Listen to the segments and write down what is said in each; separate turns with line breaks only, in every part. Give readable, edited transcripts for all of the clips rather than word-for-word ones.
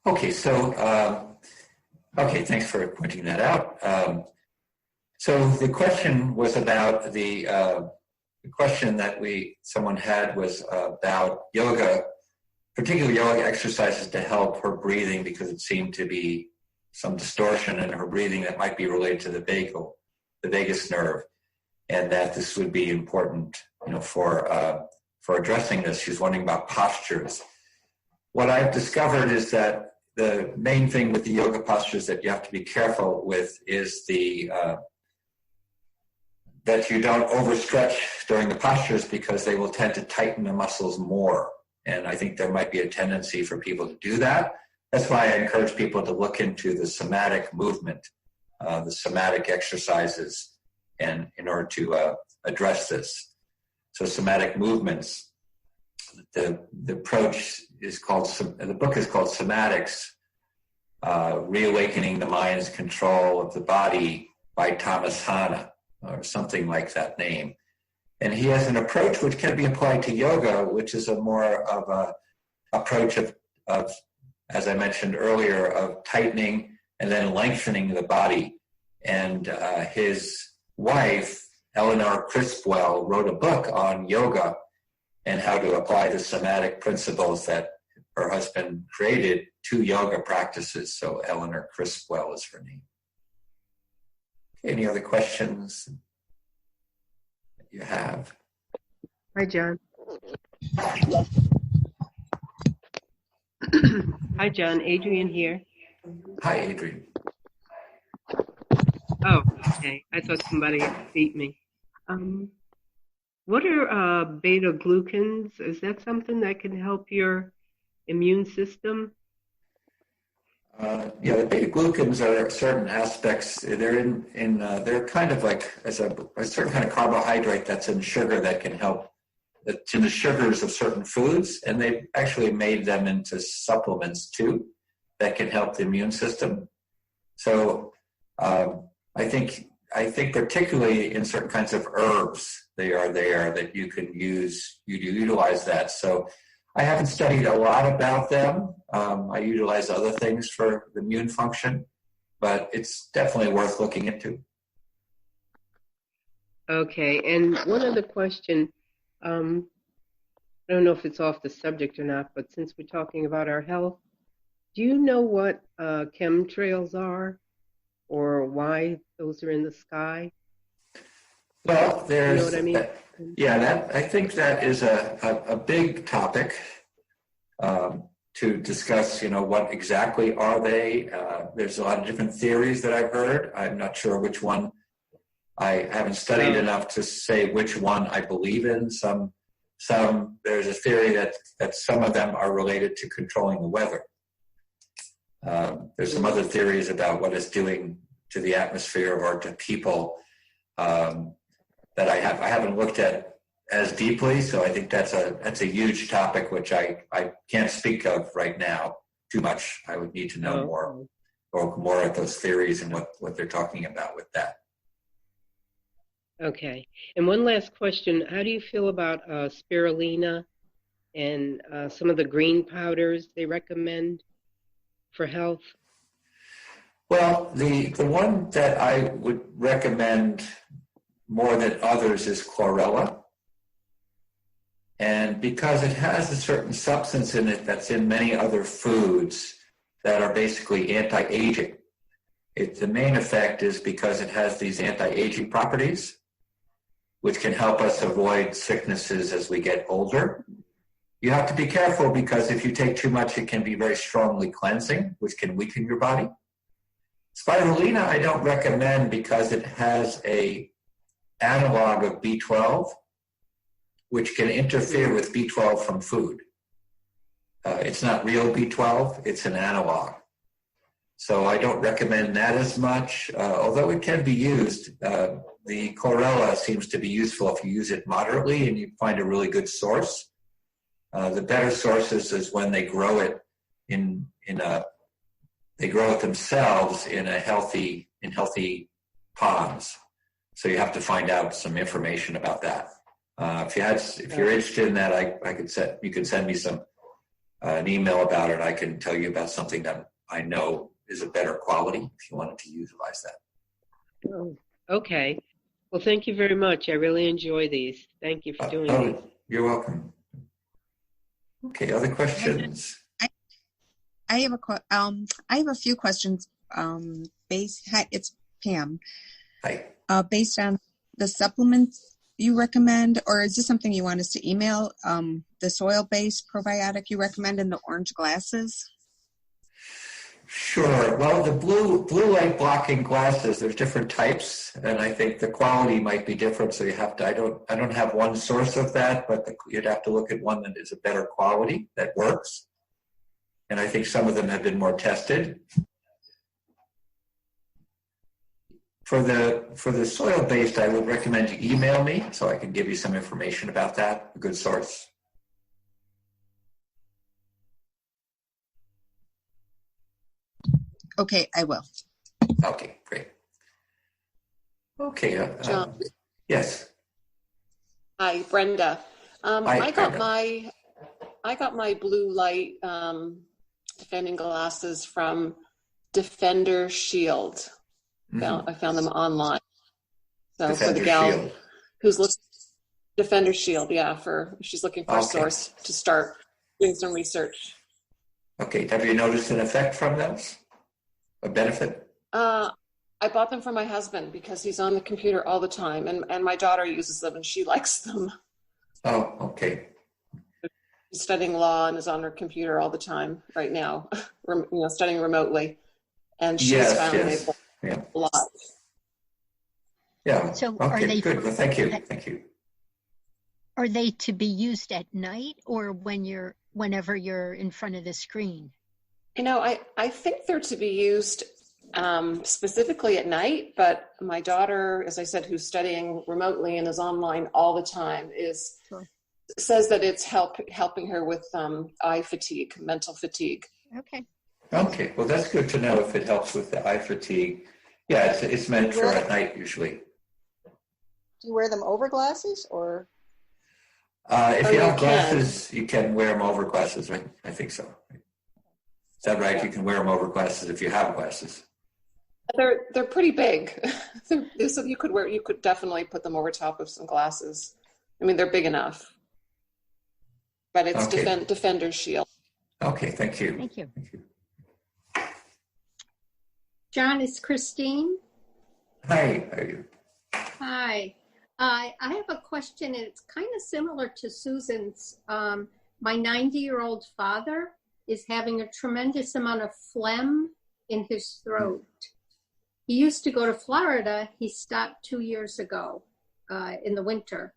Okay, thanks for pointing that out. So the question was about the question that someone had was about yoga, particularly yoga exercises to help her breathing, because it seemed to be some distortion in her breathing that might be related to the vagus nerve, and that this would be important, for addressing this. She's wondering about postures. What I've discovered is that the main thing with the yoga postures that you have to be careful with is that you don't overstretch during the postures, because they will tend to tighten the muscles more. And I think there might be a tendency for people to do that. That's why I encourage people to look into the somatic movement, the somatic exercises, and in order to address this. So somatic movements, the approach is called, the book is called Somatics, Reawakening the Mind's Control of the Body by Thomas Hanna, or something like that name. And he has an approach which can be applied to yoga, which is a more of a approach of, as I mentioned earlier, of tightening and then lengthening the body. And his wife, Eleanor Criswell, wrote a book on yoga and how to apply the somatic principles that her husband created to yoga practices. So Eleanor Criswell is her name. Okay, any other questions that you have?
Hi, John. Hi, John. Adrian here.
Hi, Adrian.
Oh, okay. I thought somebody beat me. What are beta glucans? Is that something that can help your immune system?
The beta glucans are certain aspects. They're they're kind of like a certain kind of carbohydrate that's in sugar that can help. It's in the sugars of certain foods, and they've actually made them into supplements too that can help the immune system. So I think particularly in certain kinds of herbs, they are there that you can utilize that. So I haven't studied a lot about them. I utilize other things for the immune function, but it's definitely worth looking into.
Okay, and one other question. I don't know if it's off the subject or not, but since we're talking about our health, do you know what chemtrails are, or why those are in the sky?
Well, there's,
you know what I mean?
I think that is a big topic to discuss. What exactly are they? There's a lot of different theories that I've heard. I'm not sure which one. I haven't studied enough to say which one I believe in. Some there's a theory that some of them are related to controlling the weather. There's some other theories about what it's doing to the atmosphere or to people that I haven't looked at as deeply. So I think that's a huge topic which I can't speak of right now too much. I would need to know more of those theories and what they're talking about with that.
Okay. And one last question. How do you feel about spirulina and some of the green powders they recommend for health?
Well, the one that I would recommend more than others is chlorella. And because it has a certain substance in it that's in many other foods that are basically anti-aging. The main effect is because it has these anti-aging properties, which can help us avoid sicknesses as we get older. You have to be careful because if you take too much, it can be very strongly cleansing, which can weaken your body. Spirulina I don't recommend because it has a analog of B12, which can interfere with B12 from food. It's not real B12, it's an analog. So I don't recommend that as much, although it can be used. The chlorella seems to be useful if you use it moderately and you find a really good source. The better sources is when they grow it they grow it themselves in healthy ponds. So you have to find out some information about that. If you're interested in that, you could send me some an email about it, I can tell you about something that I know is a better quality if you wanted to utilize that.
Oh, okay. Well, thank you very much. I really enjoy these. Thank you for doing these.
You're welcome. Okay, other questions?
I have a few questions. Hi, it's Pam.
Hi.
Based on the supplements you recommend, or is this something you want us to email? The soil-based probiotic you recommend in the orange glasses?
Sure. Well, the blue light blocking glasses, there's different types, and I think the quality might be different. So you have to. I don't have one source of that, but you'd have to look at one that is a better quality that works. And I think some of them have been more tested. For the soil-based, I would recommend you email me so I can give you some information about that, a good source.
Okay, I will.
Okay, great. Okay.
John.
Yes.
Hi, Brenda.
Hi,
I got my blue light defending glasses from Defender Shield. I found them online. So
Defender
for the gal
Shield.
who's looking, Defender Shield, she's looking for a source to start doing some research.
Okay. Have you noticed an effect from those? A benefit?
I bought them for my husband because he's on the computer all the time, and my daughter uses them and she likes them.
Oh, okay.
She's studying law and is on her computer all the time right now, studying remotely, and she's found it a lot.
Yeah.
So
okay,
are they
good? Well, thank you. Thank you.
Are they to be used at night or whenever you're in front of the screen?
I think they're to be used specifically at night, but my daughter, as I said, who's studying remotely and is online all the time, says that it's helping her with eye fatigue, mental fatigue.
Okay.
Okay, well, that's good to know if it helps with the eye fatigue. Yeah, it's meant for at night usually.
Do you wear them over glasses or?
If you have glasses, you can wear them over glasses, right? I think so. Is that right? You can wear them over glasses if you have glasses.
They're pretty big. So you could definitely put them over top of some glasses. I mean, they're big enough. But it's Defender Shield.
Okay, thank you.
Thank you.
Thank you.
John, it's Christine.
Hi, how are you?
Hi. I have a question, and it's kind of similar to Susan's. My 90-year-old father is having a tremendous amount of phlegm in his throat. He used to go to Florida. He stopped 2 years ago in the winter.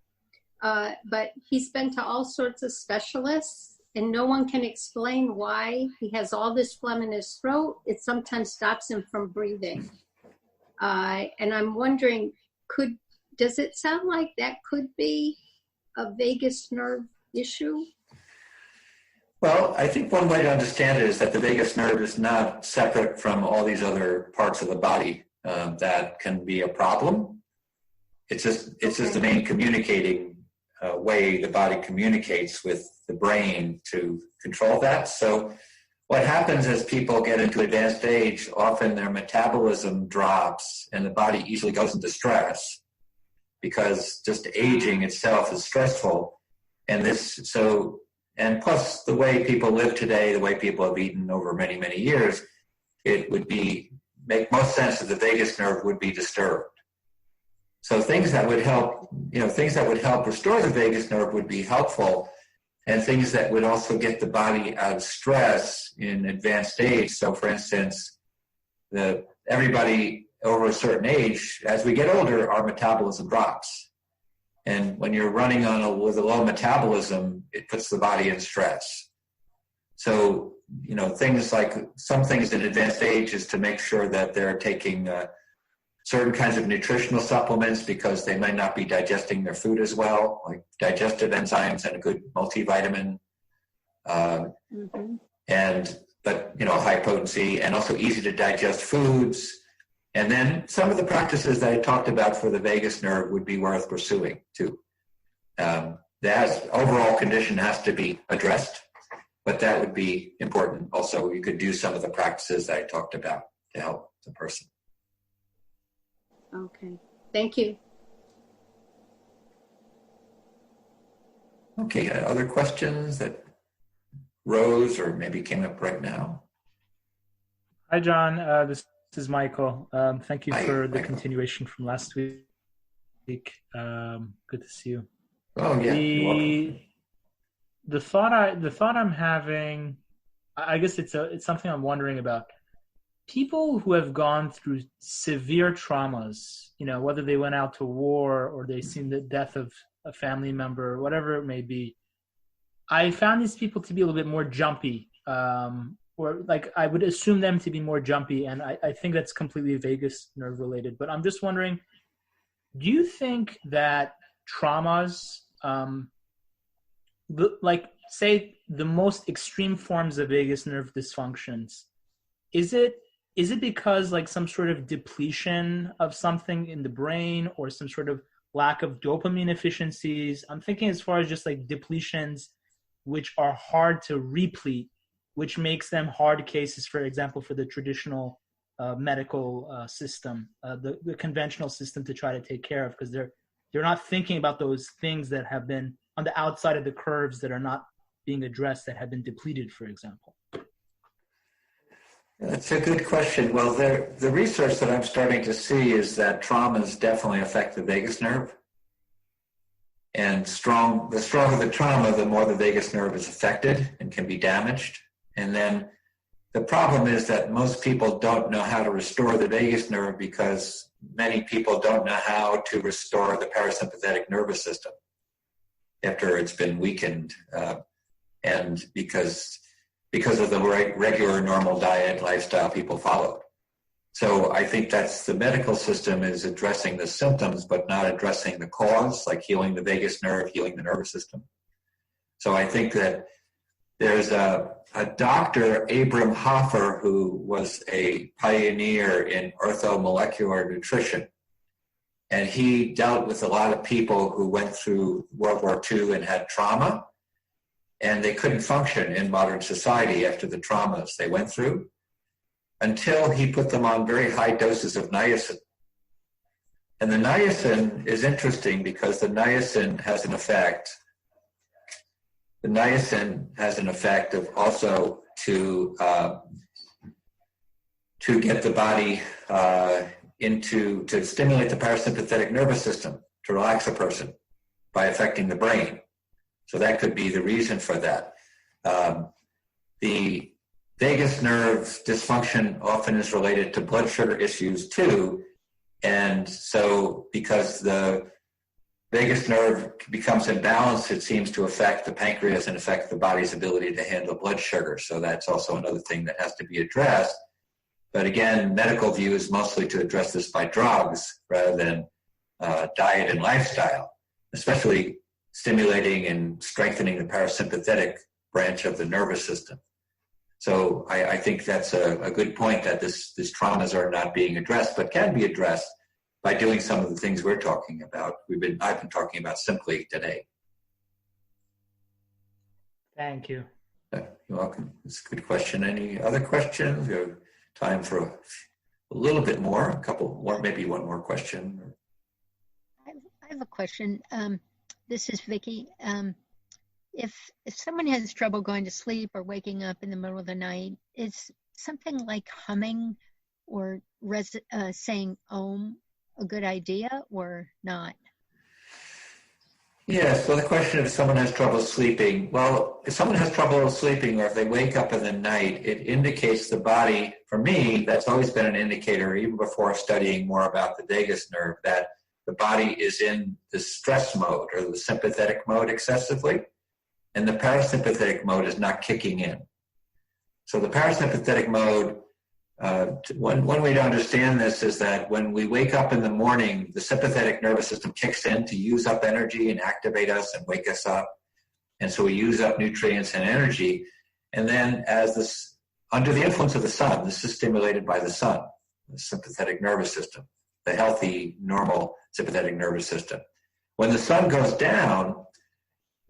But he's been to all sorts of specialists, and no one can explain why he has all this phlegm in his throat. It sometimes stops him from breathing. And I'm wondering, does it sound like that could be a vagus nerve issue?
Well, I think one way to understand it is that the vagus nerve is not separate from all these other parts of the body that can be a problem. It's just the main communicating way the body communicates with the brain to control that. So what happens as people get into advanced age, often their metabolism drops and the body easily goes into stress because just aging itself is stressful. And plus the way people live today, the way people have eaten over many, many years, it would make most sense that the vagus nerve would be disturbed. So things that would help restore the vagus nerve would be helpful, and things that would also get the body out of stress in advanced age. So for instance, everybody over a certain age, as we get older, our metabolism drops. And when you're running with a low metabolism, it puts the body in stress. So, things like some things in advanced age is to make sure that they're taking certain kinds of nutritional supplements because they might not be digesting their food as well, like digestive enzymes and a good multivitamin. But high potency and also easy to digest foods. And then some of the practices that I talked about for the vagus nerve would be worth pursuing too. The overall condition has to be addressed. but that would be important. Also, you could do some of the practices that I talked about to help the person.
Okay. Thank you.
Okay, other questions that rose or maybe came up right now?
Hi, John. This is Michael. Thank you for the
Michael.
continuation from last week. Good to see you.
Oh yeah, you're welcome.
The thought I'm having, I guess it's something I'm wondering about. People who have gone through severe traumas, whether they went out to war or they've seen the death of a family member, whatever it may be, I found these people to be a little bit more jumpy, or like I would assume them to be more jumpy, and I think that's completely vagus nerve related. But I'm just wondering, do you think that traumas, like say the most extreme forms of vagus nerve dysfunctions, is it because like some sort of depletion of something in the brain or some sort of lack of dopamine efficiencies? I'm thinking as far as just like depletions which are hard to replete, which makes them hard cases, for example, for the traditional medical system, the conventional system to try to take care of, because they're not thinking about those things that have been on the outside of the curves that are not being addressed, that have been depleted, for example.
That's a good question. Well, the research that I'm starting to see is that traumas definitely affect the vagus nerve. And the stronger the trauma, the more the vagus nerve is affected and can be damaged. And then the problem is that most people don't know how to restore the vagus nerve because many people don't know how to restore the parasympathetic nervous system after it's been weakened, and because of the regular normal diet lifestyle people followed. So I think that's the medical system is addressing the symptoms, but not addressing the cause, like healing the vagus nerve, healing the nervous system. So I think that there's a Dr. Abram Hoffer, who was a pioneer in orthomolecular nutrition. And he dealt with a lot of people who went through World War II and had trauma, and they couldn't function in modern society after the traumas they went through, until he put them on very high doses of niacin. And the niacin is interesting because the niacin has an effect. The niacin has an effect of also to get the body to stimulate the parasympathetic nervous system, to relax a person by affecting the brain. So that could be the reason for that. The vagus nerve dysfunction often is related to blood sugar issues too. And so because the vagus nerve becomes imbalanced, it seems to affect the pancreas and affect the body's ability to handle blood sugar. So that's also another thing that has to be addressed. But again, medical view is mostly to address this by drugs rather than diet and lifestyle, especially stimulating and strengthening the parasympathetic branch of the nervous system. So I think that's a good point, that these traumas are not being addressed, but can be addressed by doing some of the things we're talking about. I've been talking about simply today.
Thank you.
You're welcome. It's a good question. Any other questions? We have time for a little bit more, a couple more, maybe one more question.
I have a question. This is Vicki. If someone has trouble going to sleep or waking up in the middle of the night, is something like humming or saying Om a good idea or not?
Yes, so the question if someone has trouble sleeping. Well, if someone has trouble sleeping or if they wake up in the night, it indicates the body, for me, that's always been an indicator, even before studying more about the vagus nerve, that the body is in the stress mode or the sympathetic mode excessively, and the parasympathetic mode is not kicking in. So the parasympathetic mode, one way to understand this is that when we wake up in the morning, the sympathetic nervous system kicks in to use up energy and activate us and wake us up. And so we use up nutrients and energy. And then under the influence of the sun, this is stimulated by the sun, the sympathetic nervous system, the healthy, normal sympathetic nervous system. When the sun goes down,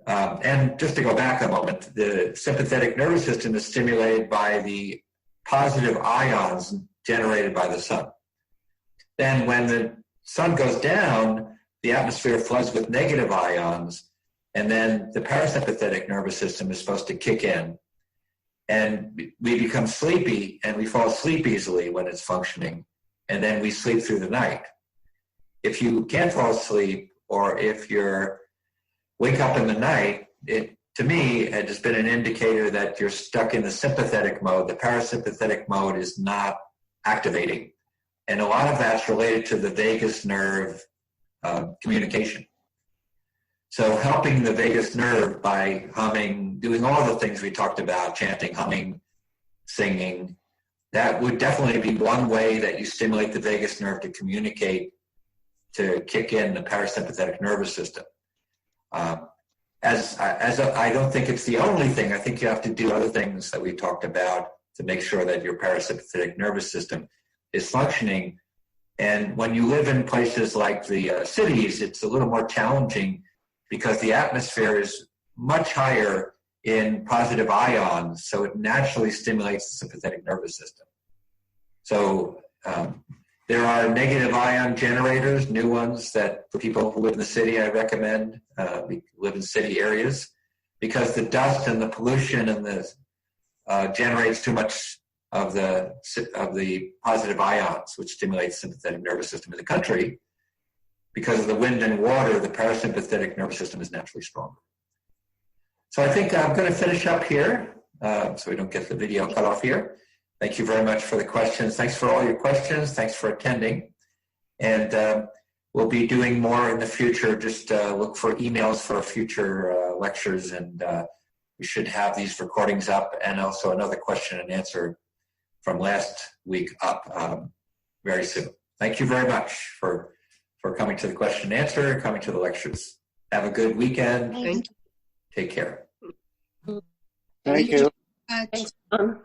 And just to go back a moment, the sympathetic nervous system is stimulated by the positive ions generated by the sun. Then when the sun goes down, the atmosphere floods with negative ions, and then the parasympathetic nervous system is supposed to kick in. And we become sleepy, and we fall asleep easily when it's functioning, and then we sleep through the night. If you can't fall asleep, or if you're wake up in the night, to me, it has been an indicator that you're stuck in the sympathetic mode. The parasympathetic mode is not activating. And a lot of that's related to the vagus nerve communication. So helping the vagus nerve by humming, doing all the things we talked about, chanting, humming, singing, that would definitely be one way that you stimulate the vagus nerve to communicate, to kick in the parasympathetic nervous system. I don't think it's the only thing. I think you have to do other things that we talked about to make sure that your parasympathetic nervous system is functioning. And when you live in places like the cities, it's a little more challenging because the atmosphere is much higher in positive ions, so it naturally stimulates the sympathetic nervous system. So there are negative ion generators, new ones that for people who live in the city, I recommend. We live in city areas because the dust and the pollution and the generates too much of the positive ions, which stimulates the sympathetic nervous system in the country. Because of the wind and water, the parasympathetic nervous system is naturally stronger. So I think I'm going to finish up here so we don't get the video cut off here. Thank you very much for the questions. Thanks for all your questions. Thanks for attending. And we'll be doing more in the future. Just look for emails for future lectures, and we should have these recordings up and also another question and answer from last week up very soon. Thank you very much for coming to the question and answer and coming to the lectures. Have a good weekend.
Thank you.
Take care.
Thank you.
Thank you.